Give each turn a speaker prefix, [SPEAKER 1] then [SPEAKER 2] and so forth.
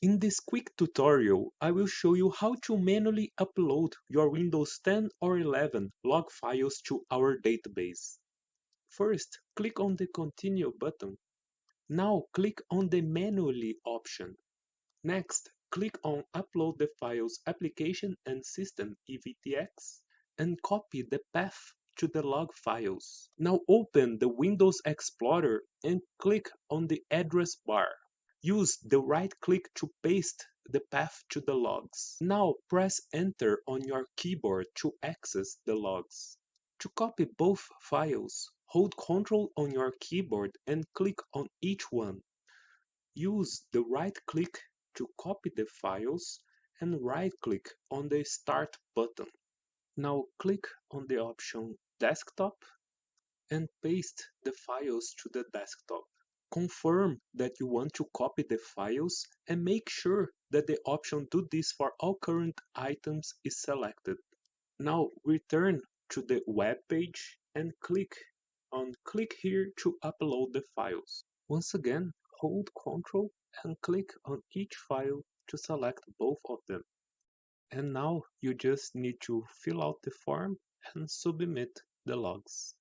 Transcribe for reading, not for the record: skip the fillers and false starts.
[SPEAKER 1] In this quick tutorial, I will show you how to manually upload your Windows 10 or 11 log files to our database. First, click on the Continue button. Now click on the Manually option. Next, click on Upload the Files Application and System (EVTX) and copy the path to the log files. Now open the Windows Explorer and click on the address bar. Use the right click to paste the path to the logs. Now press Enter on your keyboard to access the logs. To copy both files, hold Ctrl on your keyboard and click on each one. Use the right click to copy the files and right click on the Start button. Now click on the option Desktop and paste the files to the desktop. Confirm that you want to copy the files and make sure that the option Do this for all current items is selected. Now return to the web page and click on Click here to upload the files. Once again, hold Ctrl and click on each file to select both of them. And now you just need to fill out the form and submit the logs.